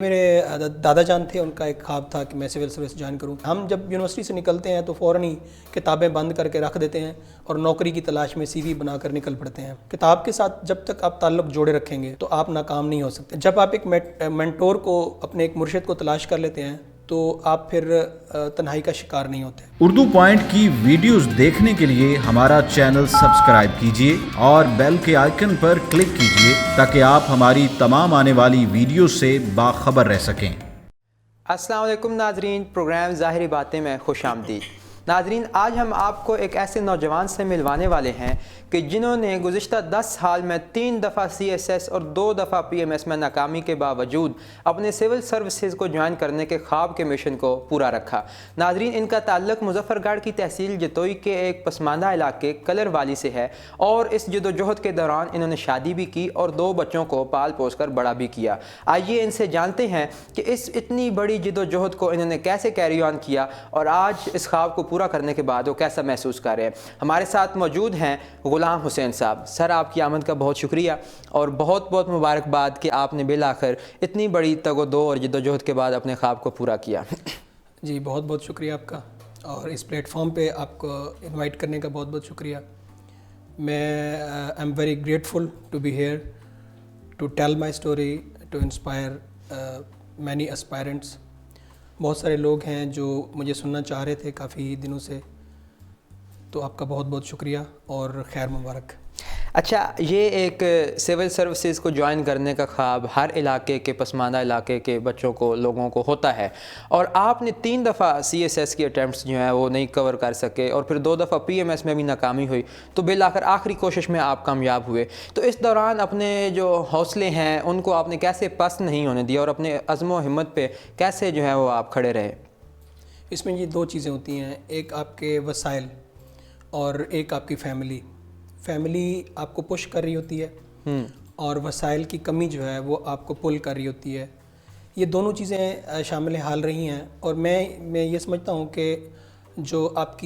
میرے دادا جان تھے، ان کا ایک خواب تھا کہ میں سول سروس جوائن کروں۔ ہم جب یونیورسٹی سے نکلتے ہیں تو فوراً ہی کتابیں بند کر کے رکھ دیتے ہیں اور نوکری کی تلاش میں سی وی بنا کر نکل پڑتے ہیں۔ کتاب کے ساتھ جب تک آپ تعلق جوڑے رکھیں گے تو آپ ناکام نہیں ہو سکتے۔ جب آپ ایک مینٹور کو، اپنے ایک مرشد کو تلاش کر لیتے ہیں تو آپ پھر تنہائی کا شکار نہیں ہوتے۔ اردو پوائنٹ کی ویڈیوز دیکھنے کے لیے ہمارا چینل سبسکرائب کیجیے اور بیل کے آئیکن پر کلک کیجیے تاکہ آپ ہماری تمام آنے والی ویڈیوز سے باخبر رہ سکیں۔ السلام علیکم ناظرین، پروگرام ظاہری باتیں میں خوش آمدید۔ ناظرین، آج ہم آپ کو ایک ایسے نوجوان سے ملوانے والے ہیں کہ جنہوں نے گزشتہ 10 سال میں 3 دفعہ CSS اور 2 دفعہ PMS میں ناکامی کے باوجود اپنے سول سروسز کو جوائن کرنے کے خواب کے مشن کو پورا رکھا۔ ناظرین، ان کا تعلق مظفر گڑھ کی تحصیل جتوئی کے ایک پسماندہ علاقے کلر والی سے ہے اور اس جدوجہد کے دوران انہوں نے شادی بھی کی اور 2 بچوں کو پال پوس کر بڑا بھی کیا۔ آئیے ان سے جانتے ہیں کہ اس اتنی بڑی جدوجہد کو انہوں نے کیسے کیری آن کیا اور آج اس خواب کو پورا کرنے کے بعد وہ کیسا محسوس کر رہے ہیں۔ ہمارے ساتھ موجود ہیں غلام حسین صاحب۔ سر، آپ کی آمد کا بہت شکریہ اور بہت بہت مبارکباد کہ آپ نے بالآخر اتنی بڑی تگ و دو اور جدوجہد کے بعد اپنے خواب کو پورا کیا۔ جی، بہت بہت شکریہ آپ کا، اور اس پلیٹ فارم پہ آپ کو انوائٹ کرنے کا بہت بہت شکریہ۔ میں I am very grateful to be here to tell my story to inspire many aspirants. بہت سارے لوگ ہیں جو مجھے سننا چاہ رہے تھے کافی دنوں سے، تو آپ کا بہت بہت شکریہ اور خیر مبارک۔ اچھا، یہ ایک سول سروسز کو جوائن کرنے کا خواب ہر علاقے کے پسماندہ علاقے کے بچوں کو، لوگوں کو ہوتا ہے، اور آپ نے 3 دفعہ CSS کی اٹیمپٹس جو ہیں وہ نہیں کور کر سکے اور پھر 2 دفعہ PMS میں بھی ناکامی ہوئی، تو بالآخر آخری کوشش میں آپ کامیاب ہوئے۔ تو اس دوران اپنے جو حوصلے ہیں ان کو آپ نے کیسے پست نہیں ہونے دیا اور اپنے عزم و ہمت پہ کیسے جو ہے وہ آپ کھڑے رہے؟ اس میں یہ 2 چیزیں ہوتی ہیں، ایک آپ کے وسائل اور ایک آپ کی فیملی آپ کو پش کر رہی ہوتی ہے اور وسائل کی کمی جو ہے وہ آپ کو پل کر رہی ہوتی ہے۔ یہ دونوں چیزیں شامل حال رہی ہیں، اور میں یہ سمجھتا ہوں کہ جو آپ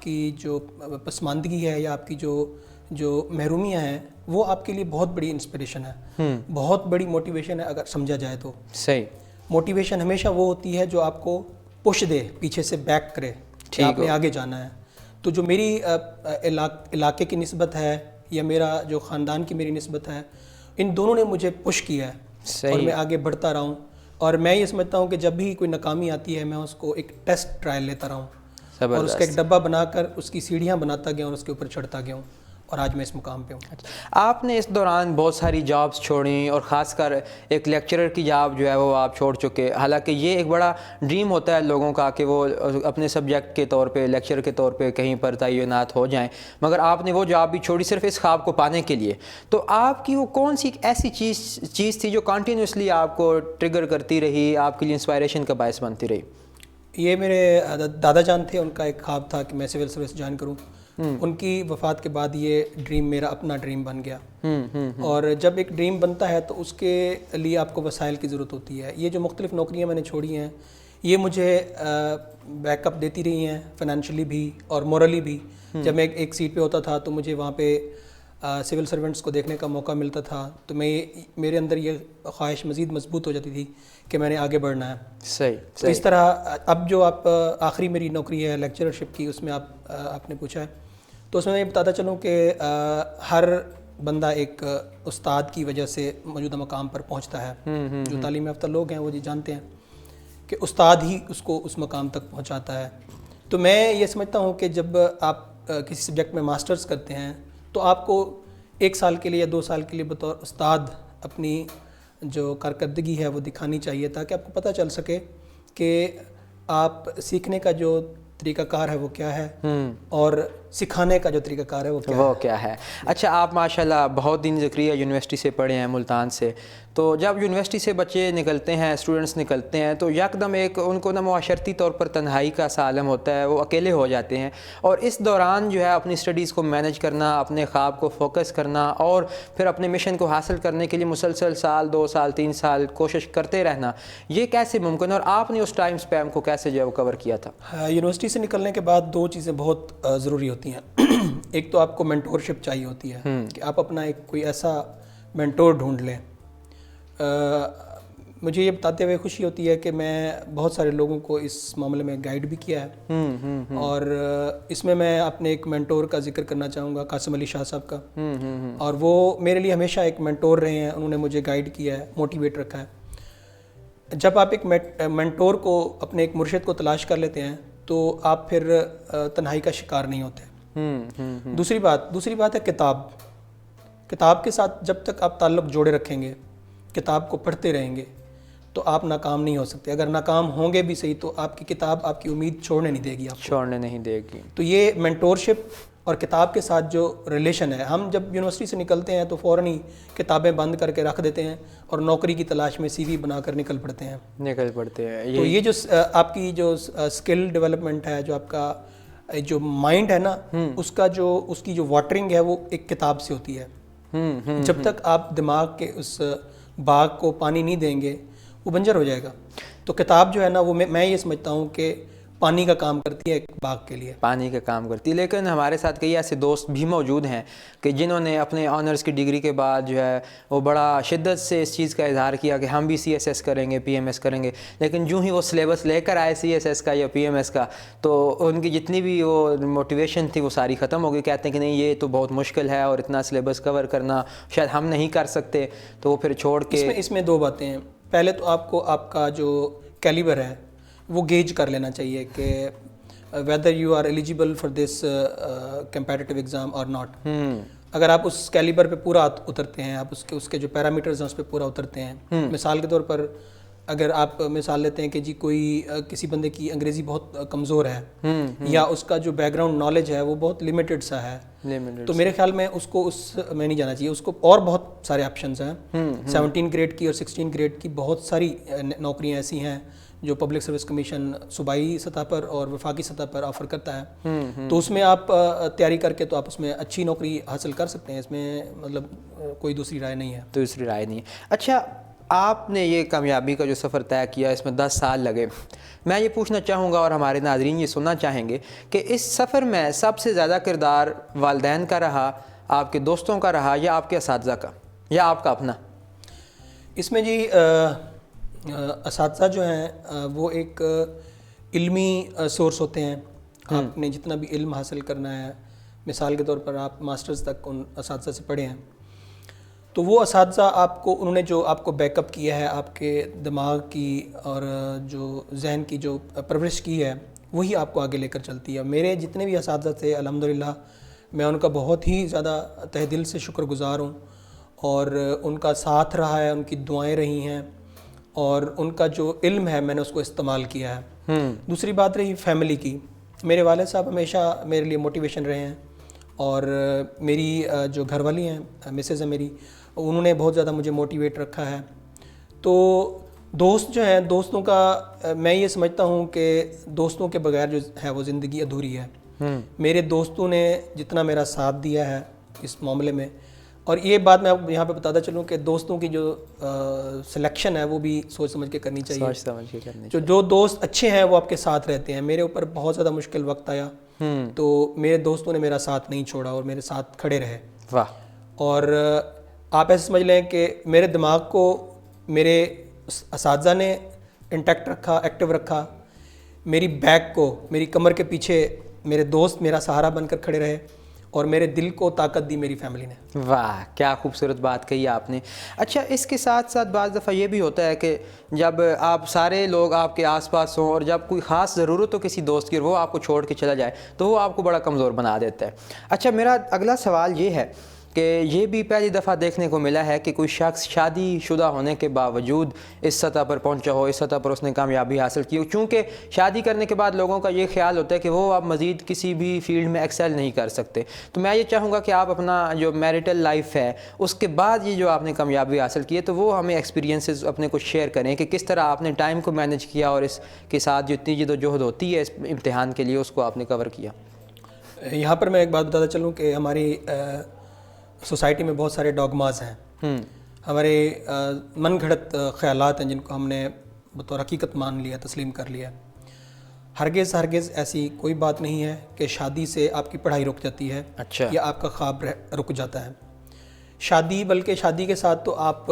کی جو پسماندگی ہے یا آپ کی جو محرومیاں ہیں وہ آپ کے لیے بہت بڑی انسپریشن ہے، بہت بڑی موٹیویشن ہے اگر سمجھا جائے تو۔ صحیح۔ موٹیویشن ہمیشہ وہ ہوتی ہے جو آپ کو پش دے، پیچھے سے بیک کرے کہ آپ نے آگے جانا ہے۔ تو جو میری علاقے کی نسبت ہے یا میرا جو خاندان کی میری نسبت ہے، ان دونوں نے مجھے پش کیا ہے اور میں آگے بڑھتا رہا ہوں، اور میں یہ سمجھتا ہوں کہ جب بھی کوئی ناکامی آتی ہے میں اس کو ایک ٹیسٹ ٹرائل لیتا رہا ہوں اور اس کا ایک ڈبہ بنا کر اس کی سیڑھیاں بناتا گیا اور اس کے اوپر چڑھتا گیا ہوں، اور آج میں اس مقام پہ ہوں۔ آپ نے اس دوران بہت ساری جابز چھوڑیں اور خاص کر ایک لیکچرر کی جاب جو ہے وہ آپ چھوڑ چکے، حالانکہ یہ ایک بڑا ڈریم ہوتا ہے لوگوں کا کہ وہ اپنے سبجیکٹ کے طور پہ، لیکچر کے طور پہ کہیں پر تعینات ہو جائیں، مگر آپ نے وہ جاب بھی چھوڑی صرف اس خواب کو پانے کے لیے۔ تو آپ کی وہ کون سی ایسی چیز تھی جو کنٹینیوسلی آپ کو ٹریگر کرتی رہی، آپ کے لیے انسپائریشن کا باعث بنتی رہی؟ یہ میرے دادا جان تھے، ان کا ایک خواب تھا کہ میں سول سروس جوائن کروں۔ ان کی وفات کے بعد یہ ڈریم میرا اپنا ڈریم بن گیا، اور جب ایک ڈریم بنتا ہے تو اس کے لیے آپ کو وسائل کی ضرورت ہوتی ہے۔ یہ جو مختلف نوکریاں میں نے چھوڑی ہیں یہ مجھے بیک اپ دیتی رہی ہیں، فائنینشلی بھی اور مورلی بھی۔ جب میں ایک سیٹ پہ ہوتا تھا تو مجھے وہاں پہ سول سرونٹس کو دیکھنے کا موقع ملتا تھا، تو میرے اندر یہ خواہش مزید مضبوط ہو جاتی تھی کہ میں نے آگے بڑھنا ہے۔ صحیح۔ تو اس طرح اب جو آپ آخری میری نوکری ہے لیکچررشپ کی، اس میں آپ نے پوچھا ہے، تو اس میں یہ بتاتا چلوں کہ ہر بندہ ایک استاد کی وجہ سے موجودہ مقام پر پہنچتا ہے۔ جو تعلیم یافتہ لوگ ہیں وہ یہ جانتے ہیں کہ استاد ہی اس کو اس مقام تک پہنچاتا ہے۔ تو میں یہ سمجھتا ہوں کہ جب آپ کسی سبجیکٹ میں ماسٹرز کرتے ہیں تو آپ کو 1 سال کے لیے یا 2 سال کے لیے بطور استاد اپنی جو کارکردگی ہے وہ دکھانی چاہیے، تاکہ آپ کو پتہ چل سکے کہ آپ سیکھنے کا جو طریقہ کار ہے وہ کیا ہے اور سکھانے کا جو طریقہ کار ہے وہ کیا ہے۔ اچھا، آپ ماشاءاللہ بہت دن ذکریہ یونیورسٹی سے پڑھے ہیں، ملتان سے، تو جب یونیورسٹی سے بچے نکلتے ہیں، اسٹوڈنٹس نکلتے ہیں، تو یکدم ایک ان کو معاشرتی طور پر تنہائی کا سا عالم ہوتا ہے، وہ اکیلے ہو جاتے ہیں، اور اس دوران جو ہے اپنی اسٹڈیز کو مینیج کرنا، اپنے خواب کو فوکس کرنا اور پھر اپنے مشن کو حاصل کرنے کے لیے مسلسل 1 سال 2 سال 3 سال کوشش کرتے رہنا، یہ کیسے ممکن ہے اور آپ نے اس ٹائم اسپیم کو کیسے جو ہے وہ کور کیا تھا؟ یونیورسٹی سے نکلنے کے بعد 2 چیزیں بہت ضروری ہوتی ہیں۔ ایک تو آپ کو مینٹورشپ چاہیے ہوتی ہے کہ آپ اپنا ایک کوئی ایسا مینٹور ڈھونڈ لیں۔ مجھے یہ بتاتے ہوئے خوشی ہوتی ہے کہ میں بہت سارے لوگوں کو اس معاملے میں گائیڈ بھی کیا ہے، اور اس میں میں اپنے ایک مینٹور کا ذکر کرنا چاہوں گا، قاسم علی شاہ صاحب کا، اور وہ میرے لیے ہمیشہ ایک مینٹور رہے ہیں، انہوں نے مجھے گائیڈ کیا ہے، موٹیویٹ رکھا ہے۔ جب آپ ایک مینٹور کو، اپنے ایک مرشد کو تلاش کر لیتے ہیں تو آپ پھر تنہائی کا شکار نہیں ہوتے۔ دوسری بات ہے کتاب کے ساتھ جب تک آپ تعلق جوڑے رکھیں گے، کتاب کو پڑھتے رہیں گے، تو آپ ناکام نہیں ہو سکتے۔ اگر ناکام ہوں گے بھی صحیح تو آپ کی کتاب آپ کی امید چھوڑنے نہیں دے گی، آپ چھوڑنے نہیں دے گی۔ تو یہ مینٹورشپ اور کتاب کے ساتھ جو ریلیشن ہے، ہم جب یونیورسٹی سے نکلتے ہیں تو فوراً ہی کتابیں بند کر کے رکھ دیتے ہیں اور نوکری کی تلاش میں CV بنا کر نکل پڑتے ہیں۔ تو یہ جو آپ کی جو اسکل ڈیولپمنٹ ہے، جو آپ کا جو مائنڈ ہے نا، اس کی جو واٹرنگ ہے وہ ایک کتاب سے ہوتی ہے۔ جب تک آپ دماغ کے اس باغ کو پانی نہیں دیں گے وہ بنجر ہو جائے گا۔ تو کتاب جو ہے نا وہ میں یہ سمجھتا ہوں کہ پانی کا کام کرتی ہے ایک باغ کے لیے، پانی کا کام کرتی ہے۔ لیکن ہمارے ساتھ کئی ایسے دوست بھی موجود ہیں کہ جنہوں نے اپنے آنرس کی ڈگری کے بعد جو ہے وہ بڑا شدت سے اس چیز کا اظہار کیا کہ ہم بھی CSS کریں گے، PMS کریں گے، لیکن جو ہی وہ سلیبس لے کر آئے CSS کا یا PMS کا تو ان کی جتنی بھی وہ موٹیویشن تھی وہ ساری ختم ہو گئی۔ کہتے ہیں کہ نہیں یہ تو بہت مشکل ہے اور اتنا سلیبس کور کرنا شاید ہم نہیں کر سکتے، تو وہ پھر چھوڑ کے۔ اس میں دو باتیں ہیں۔ پہلے تو آپ کو آپ کا جو کیلیبر ہے وہ گیج کر لینا چاہیے کہ whether you are eligible for this competitive exam or not۔ اگر آپ اس کیلیبر پہ پورا اترتے ہیں، آپ اس کے جو پیرامیٹرز ہیں اس پہ پورا اترتے ہیں، مثال کے طور پر اگر آپ مثال لیتے ہیں کہ جی کوئی کسی بندے کی انگریزی بہت کمزور ہے یا اس کا جو بیک گراؤنڈ نالج ہے وہ بہت لمیٹڈ سا ہے، تو میرے خیال میں اس کو اس میں نہیں جانا چاہیے۔ اس کو اور بہت سارے آپشنز ہیں، 17 گریڈ کی اور 16 گریڈ کی بہت ساری نوکریاں ایسی ہیں جو پبلک سروس کمیشن صوبائی سطح پر اور وفاقی سطح پر آفر کرتا ہے، تو اس میں آپ تیاری کر کے تو آپ اس میں اچھی نوکری حاصل کر سکتے ہیں۔ اس میں مطلب کوئی دوسری رائے نہیں ہے۔ دوسری رائے نہیں ہے۔ اچھا، آپ نے یہ کامیابی کا جو سفر طے کیا اس میں 10 سال لگے، میں یہ پوچھنا چاہوں گا اور ہمارے ناظرین یہ سننا چاہیں گے کہ اس سفر میں سب سے زیادہ کردار والدین کا رہا، آپ کے دوستوں کا رہا، یا آپ کے اساتذہ کا، یا آپ کا اپنا؟ اس میں جی اساتذہ جو ہیں وہ ایک علمی سورس ہوتے ہیں۔ آپ نے جتنا بھی علم حاصل کرنا ہے، مثال کے طور پر آپ ماسٹرز تک ان اساتذہ سے پڑھے ہیں، تو وہ اساتذہ آپ کو، انہوں نے جو آپ کو بیک اپ کیا ہے، آپ کے دماغ کی اور جو ذہن کی جو پرورش کی ہے وہی آپ کو آگے لے کر چلتی ہے۔ میرے جتنے بھی اساتذہ تھے الحمدللہ میں ان کا بہت ہی زیادہ تہ دل سے شکر گزار ہوں، اور ان کا ساتھ رہا ہے، ان کی دعائیں رہی ہیں، اور ان کا جو علم ہے میں نے اس کو استعمال کیا ہے۔ دوسری بات رہی فیملی کی، میرے والد صاحب ہمیشہ میرے لیے موٹیویشن رہے ہیں، اور میری جو گھر والی ہیں، مسز ہیں میری، انہوں نے بہت زیادہ مجھے موٹیویٹ رکھا ہے۔ تو دوست جو ہیں، دوستوں کا میں یہ سمجھتا ہوں کہ دوستوں کے بغیر جو ہے وہ زندگی ادھوری ہے۔ میرے دوستوں نے جتنا میرا ساتھ دیا ہے اس معاملے میں، اور یہ بات میں یہاں پہ بتاتا چلوں کہ دوستوں کی جو سلیکشن ہے وہ بھی سوچ سمجھ کے کرنی چاہیے۔ سوچ سمجھ کے کرنی چاہیے۔ جو دوست اچھے ہیں وہ آپ کے ساتھ رہتے ہیں۔ میرے اوپر بہت زیادہ مشکل وقت آیا تو میرے دوستوں نے میرا ساتھ نہیں چھوڑا اور میرے ساتھ کھڑے رہے۔ واہ۔ اور آپ ایسے سمجھ لیں کہ میرے دماغ کو میرے اساتذہ نے انٹیکٹ رکھا، ایکٹیو رکھا، میری بیک کو، میری کمر کے پیچھے میرے دوست میرا سہارا بن کر کھڑے رہے، اور میرے دل کو طاقت دی میری فیملی نے۔ واہ، کیا خوبصورت بات کہی آپ نے۔ اچھا، اس کے ساتھ ساتھ بعض دفعہ یہ بھی ہوتا ہے کہ جب آپ سارے لوگ آپ کے آس پاس ہوں اور جب کوئی خاص ضرورت ہو کسی دوست کی اور وہ آپ کو چھوڑ کے چلا جائے تو وہ آپ کو بڑا کمزور بنا دیتا ہے۔ اچھا، میرا اگلا سوال یہ ہے کہ یہ بھی پہلی دفعہ دیکھنے کو ملا ہے کہ کوئی شخص شادی شدہ ہونے کے باوجود اس سطح پر پہنچا ہو، اس سطح پر اس نے کامیابی حاصل کی ہو، چونکہ شادی کرنے کے بعد لوگوں کا یہ خیال ہوتا ہے کہ وہ اب مزید کسی بھی فیلڈ میں ایکسل نہیں کر سکتے۔ تو میں یہ چاہوں گا کہ آپ اپنا جو میرٹل لائف ہے اس کے بعد یہ جو آپ نے کامیابی حاصل کی ہے تو وہ ہمیں ایکسپیرینسز اپنے کچھ شیئر کریں کہ کس طرح آپ نے ٹائم کو مینیج کیا اور اس کے ساتھ جو اتنی جد و جہد ہوتی ہے اس امتحان کے لیے اس کو آپ نے کور کیا۔ یہاں پر میں ایک بات بتاتا چلوں کہ ہماری سوسائٹی میں بہت سارے ڈوگماز ہیں، ہمارے من گھڑت خیالات ہیں جن کو ہم نے بطور حقیقت مان لیا، تسلیم کر لیا۔ ہرگز ایسی کوئی بات نہیں ہے کہ شادی سے آپ کی پڑھائی رک جاتی ہے یا آپ کا خواب رک جاتا ہے۔ شادی، بلکہ شادی کے ساتھ تو آپ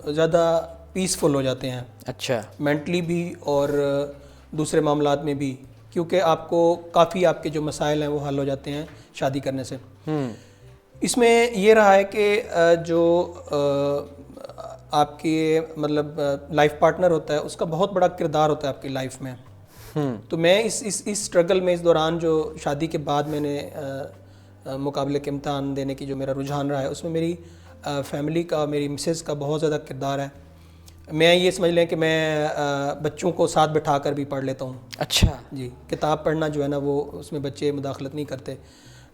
زیادہ پیسفل ہو جاتے ہیں, اچھا, مینٹلی بھی اور دوسرے معاملات میں بھی, کیونکہ آپ کو کافی آپ کے جو مسائل ہیں وہ حل ہو جاتے ہیں شادی کرنے سے. اس میں یہ رہا ہے کہ جو آپ کے مطلب لائف پارٹنر ہوتا ہے اس کا بہت بڑا کردار ہوتا ہے آپ کی لائف میں. تو میں اس اسٹرگل میں اس دوران جو شادی کے بعد میں نے مقابلے کے امتحان دینے کی جو میرا رجحان رہا ہے اس میں میری فیملی کا, میری مسز کا بہت زیادہ کردار ہے. میں یہ سمجھ لیں کہ میں بچوں کو ساتھ بٹھا کر بھی پڑھ لیتا ہوں. اچھا جی, کتاب پڑھنا جو ہے نا وہ اس میں بچے مداخلت نہیں کرتے.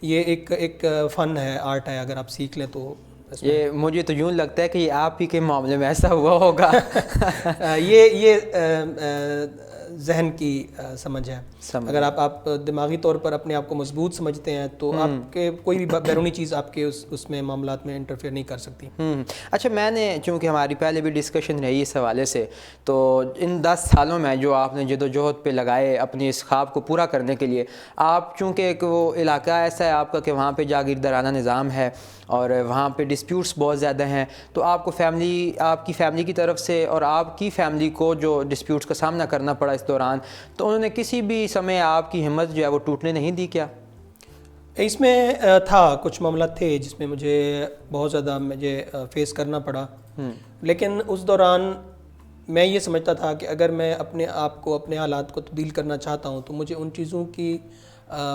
یہ ایک فن ہے, آرٹ ہے, اگر آپ سیکھ لیں تو. یہ مجھے تو یوں لگتا ہے کہ یہ آپ ہی کے معاملے میں ایسا ہوا ہوگا. یہ ذہن کی سمجھ ہے. اگر آپ دماغی طور پر اپنے آپ کو مضبوط سمجھتے ہیں تو آپ کے کوئی بھی بیرونی چیز آپ کے اس میں معاملات میں انٹرفیئر نہیں کر سکتی. اچھا, میں نے چونکہ ہماری پہلے بھی ڈسکشن رہی اس حوالے سے, تو ان 10 سالوں میں جو آپ نے جد و جہد پہ لگائے اپنی اس خواب کو پورا کرنے کے لیے, آپ چونکہ ایک وہ علاقہ ایسا ہے آپ کا کہ وہاں پہ جاگیردارانہ نظام ہے اور وہاں پہ ڈسپیوٹس بہت زیادہ ہیں, تو آپ کو آپ کی فیملی کی طرف سے اور آپ کی فیملی کو جو ڈسپیوٹس کا سامنا کرنا پڑا اس دوران, تو انہوں نے کسی بھی سمے آپ کی ہمت جو ہے وہ ٹوٹنے نہیں دی کیا؟ اس میں تھا کچھ معاملات تھے جس میں مجھے بہت زیادہ فیس کرنا پڑا, لیکن اس دوران میں یہ سمجھتا تھا کہ اگر میں اپنے آپ کو, اپنے حالات کو تبدیل کرنا چاہتا ہوں تو مجھے ان چیزوں کی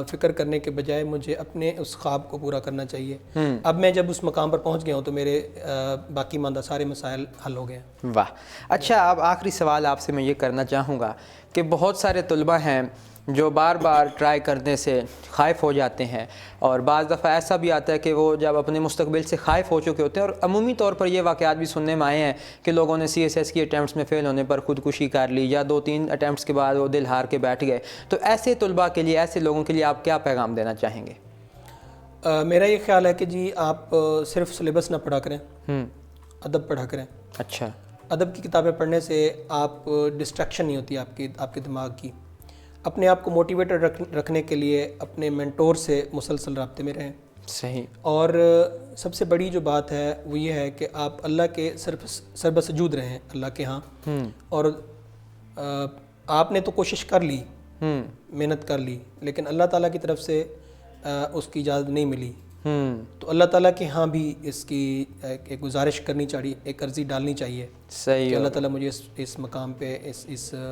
فکر کرنے کے بجائے مجھے اپنے اس خواب کو پورا کرنا چاہیے. اب میں جب اس مقام پر پہنچ گیا ہوں تو میرے باقی ماندہ سارے مسائل حل ہو گئے ہیں. واہ, اچھا, اب آخری سوال آپ سے میں یہ کرنا چاہوں گا کہ بہت سارے طلباء ہیں جو بار بار ٹرائی کرنے سے خائف ہو جاتے ہیں, اور بعض دفعہ ایسا بھی آتا ہے کہ وہ جب اپنے مستقبل سے خائف ہو چکے ہوتے ہیں, اور عمومی طور پر یہ واقعات بھی سننے میں آئے ہیں کہ لوگوں نے CSS کی اٹیمپٹس میں فیل ہونے پر خودکشی کر لی, یا 2-3 اٹیمپٹس کے بعد وہ دل ہار کے بیٹھ گئے. تو ایسے طلباء کے لیے, ایسے لوگوں کے لیے آپ کیا پیغام دینا چاہیں گے؟ میرا یہ خیال ہے کہ جی آپ صرف سلیبس نہ پڑھا کریں, ادب پڑھا کریں. اچھا, ادب کی کتابیں پڑھنے سے آپ ڈسٹریکشن نہیں ہوتی آپ کے دماغ کی. اپنے آپ کو موٹیویٹڈ رکھنے کے لیے اپنے مینٹور سے مسلسل رابطے میں رہیں. صحیح. اور سب سے بڑی جو بات ہے وہ یہ ہے کہ آپ اللہ کے سربسجود رہیں, اللہ کے ہاں. اور آپ نے تو کوشش کر لی, محنت کر لی, لیکن اللہ تعالیٰ کی طرف سے اس کی اجازت نہیں ملی. تو اللہ تعالیٰ کے ہاں بھی اس کی ایک گزارش کرنی چاہیے, ایک عرضی ڈالنی چاہیے. صحیح. کہ اللہ تعالیٰ مجھے اس مقام پہ اس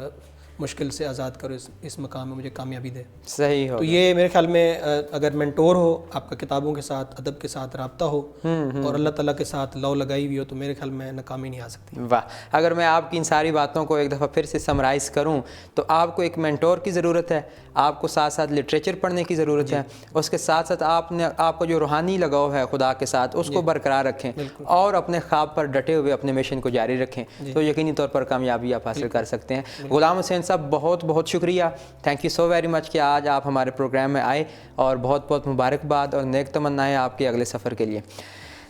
مشکل سے آزاد کرو, اس مقام میں مجھے کامیابی دے. صحیح ہو. تو یہ میرے خیال میں اگر مینٹور ہو, آپ کا کتابوں کے ساتھ, ادب کے ساتھ رابطہ ہو اور اللہ تعالیٰ کے ساتھ لو لگائی ہوئی ہو, تو میرے خیال میں ناکامی نہیں آ سکتی. واہ, اگر میں آپ کی ان ساری باتوں کو ایک دفعہ پھر سے سمرائز کروں تو آپ کو ایک مینٹور کی ضرورت ہے, آپ کو ساتھ ساتھ لٹریچر پڑھنے کی ضرورت ہے, اس کے ساتھ ساتھ آپ کو جو روحانی لگاؤ ہے خدا کے ساتھ اس کو برقرار رکھیں, اور اپنے خواب پر ڈٹے ہوئے اپنے مشن کو جاری رکھیں, تو یقینی طور پر کامیابی آپ حاصل کر سکتے ہیں. غلام حسین صاحب, بہت بہت شکریہ, thank you so very much کہ آج آپ ہمارے پروگرام میں آئے, اور بہت بہت مبارکباد اور نیک تمنائیں آپ کے اگلے سفر کے لیے.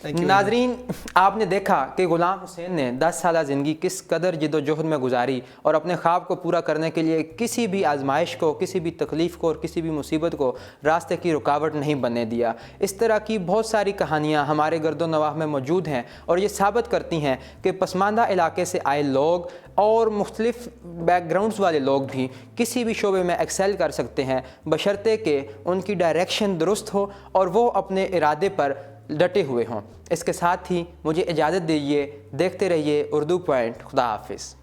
ناظرین, آپ نے دیکھا کہ غلام حسین نے 10 سالہ زندگی کس قدر جد و جہد میں گزاری, اور اپنے خواب کو پورا کرنے کے لیے کسی بھی آزمائش کو, کسی بھی تکلیف کو اور کسی بھی مصیبت کو راستے کی رکاوٹ نہیں بننے دیا. اس طرح کی بہت ساری کہانیاں ہمارے گرد و نواح میں موجود ہیں, اور یہ ثابت کرتی ہیں کہ پسماندہ علاقے سے آئے لوگ اور مختلف بیک گراؤنڈز والے لوگ بھی کسی بھی شعبے میں ایکسیل کر سکتے ہیں, بشرطے کہ ان کی ڈائریکشن درست ہو اور وہ اپنے ارادے پر ڈٹے ہوئے ہوں. اس کے ساتھ ہی مجھے اجازت دیجیے, دیکھتے رہیے اردو پوائنٹ. خدا حافظ.